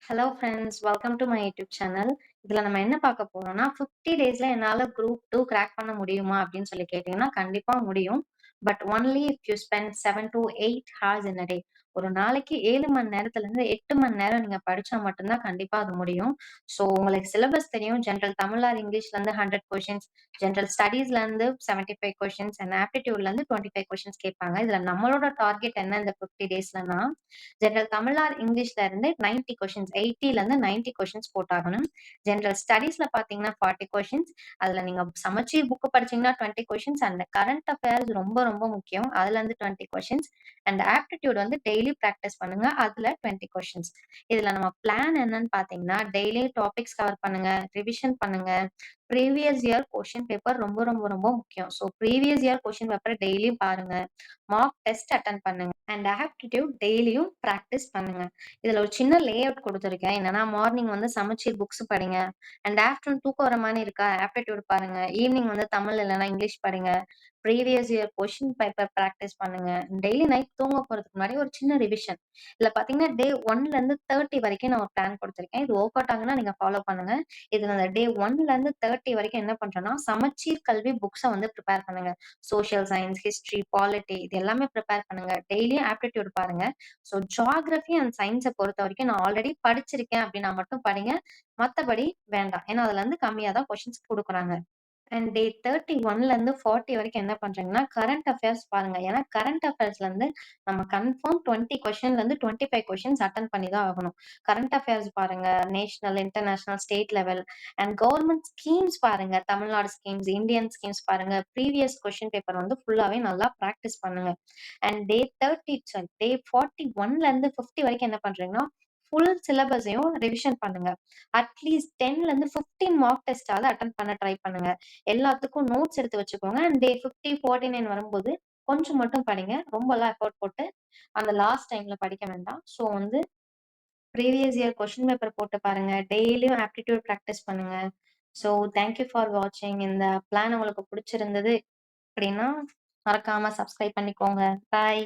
Hello friends, welcome do my YouTube channel. இதுல நம்ம என்ன பார்க்க போறோம்னா, 50 டேஸ்ல என்னால குரூப் 2 கிராக் பண்ண முடியுமா? அப்படின்னு சொல்லி கேட்டீங்கன்னா, கண்டிப்பா முடியும். But only if you spend 7 to 8 hours in a day. ஒரு நாளைக்கு 7 மணி நேரத்துலருந்து 8 மணி நேரம் நீங்க படிச்சா மட்டும் தான் கண்டிப்பா அது முடியும். ஸோ உங்களுக்கு சிலபஸ் தெரியும். ஜெனரல் தமிழ் ஆர் இங்கிலீஷ்லேருந்து 100 கொஸ்டின்ஸ், ஜெனரல் ஸ்டடீஸ்லேருந்து 75 கொஸ்டின்ஸ் அண்ட் ஆப்டிட்யூட்லேருந்து 25 கொஸ்டின்ஸ் கேட்பாங்க. இதுல நம்மளோட டார்கெட் என்ன இந்த 50 டேஸ்லனா, ஜெனரல் தமிழ் ஆர் இங்கிலீஷ்ல இருந்து 90 கொஸ்டின்ஸ் 80ல இருந்து 90 கொஸ்டின்ஸ் போட்டாகணும். ஜெனரல் ஸ்டடீஸ்ல பாத்தீங்கன்னா 40 கொஸ்டின்ஸ். அதுல நீங்க சமச்சீர் புக் படிச்சீங்கன்னா 20 கொஸ்டின்ஸ் அண்ட் கரண்ட் அஃபேர்ஸ் ரொம்ப ரொம்ப முக்கியம். அதுல இருந்து 20 கொஸ்டின்ஸ் அண்ட் ஆப்டிடியூட் வந்து டெய்லி பிராக்டிஸ் பண்ணுங்க. அதுல 20 கொஸ்டின்ஸ். இதுல நம்ம பிளான் என்னன்னு பாத்தீங்கன்னா, டெய்லி டாபிக்ஸ் கவர் பண்ணுங்க, ரிவிஷன் பண்ணுங்க. ப்ரீவியஸ் இயர் கொஸ்டின் பேப்பர் ரொம்ப ரொம்ப ரொம்ப முக்கியம். So previous year question paper டெய்லியும் பாருங்க. மார்க் டெஸ்ட் அட்டெண்ட் பண்ணுங்க அண்ட் ஆப்டிடியூட் டெய்லியும் பிராக்டிஸ் பண்ணுங்க. இதுல ஒரு சின்ன லே அவுட் கொடுத்துருக்கேன். என்னன்னா, மார்னிங் வந்து சமச்சீர் புக்ஸ் படிங்க அண்ட் ஆஃப்டர்நூன் தூக்கம் வர மாதிரி இருக்கா, ஆப்டிடியூட் பாருங்க. ஈவினிங் வந்து தமிழ் இல்லைன்னா இங்கிலீஷ் படிங்க. Previous year question paper practice பண்ணுங்க. டெய்லி நைட் தூங்க போறதுக்கு முன்னாடி ஒரு சின்ன ரிவிஷன். இதுல பாத்தீங்கன்னா டே 1ல இருந்து 30 வரைக்கும் நான் ஒரு பிளான் கொடுத்துருக்கேன். இது ஒர்க் அவுட் ஆகுனா நீங்க ஃபாலோ பண்ணுங்க. இதுல அந்த டே 1ல இருந்து 30 வரைக்கும் என்ன பண்றேன்னா, சமச்சீர் கல்வி புக்ஸ வந்து ப்ரிப்பேர் பண்ணுங்க. சோசியல் சயின்ஸ், ஹிஸ்டரி, பாலிட்டி இது எல்லாமே ப்ரிப்பேர் பண்ணுங்க. டெய்லியும் ஆப்டிடியூட் பாருங்க. ஸோ ஜியோகிராஃபி அண்ட் சயின்ஸ பொறுத்தவரைக்கும் நான் ஆல்ரெடி படிச்சிருக்கேன் அப்படின்னா மட்டும் படிங்க. மத்தபடி வேண்டாம். ஏன்னா அதுல இருந்து கம்மியா தான் கொஸ்டின்ஸ் குடுக்குறாங்க. அண்ட் டே 31ல இருந்து 40 வரைக்கும் என்ன பண்றீங்கன்னா, கரண்ட் அஃபேர்ஸ் பாருங்க. ஏன்னா கரண்ட் அஃபேர்ஸ்லருந்து நம்ம கன்ஃபார்ம் 20 கொஸ்டின்லருந்து 25 கொஸ்டின்ஸ் அட்டெண்ட் பண்ணி தான் ஆகணும். கரண்ட் அஃபேர்ஸ் பாருங்க. National, international, state level and government schemes பாருங்க. தமிழ்நாடு ஸ்கீம்ஸ், இந்தியன் ஸ்கீம்ஸ் பாருங்க. ப்ரீவியஸ் கொஸ்டின் பேப்பர் வந்து ஃபுல்லாவே நல்லா பிராக்டிஸ் பண்ணுங்க. அண்ட் டே 30 சாரி டே 41ல இருந்து 50 வரைக்கும் என்ன பண்றீங்கன்னா, ஃபுல் சிலபஸையும் ரிவிஷன் பண்ணுங்க. அட்லீஸ்ட் 10ல இருந்து 15 மார்க் டெஸ்ட்டாவது அட்டெண்ட் பண்ண ட்ரை பண்ணுங்க. எல்லாத்துக்கும் நோட்ஸ் எடுத்து வச்சுக்கோங்க. அண்ட் டே 50, 49 வரும்போது கொஞ்சம் மட்டும் படிங்க. ரொம்பலாம் எஃபோர்ட் போட்டு அந்த லாஸ்ட் டைம்ல படிக்க வேண்டாம். ஸோ வந்து ப்ரீவியஸ் இயர் கொஸ்டின் பேப்பர் போட்டு பாருங்க. டெய்லியும் ஆப்டிட்யூட் பிராக்டிஸ் பண்ணுங்க. ஸோ தேங்க் யூ ஃபார் வாட்சிங். இந்த பிளான் உங்களுக்கு பிடிச்சிருந்தது அப்படின்னா, மறக்காம சப்ஸ்கிரைப் பண்ணிக்கோங்க. பாய்.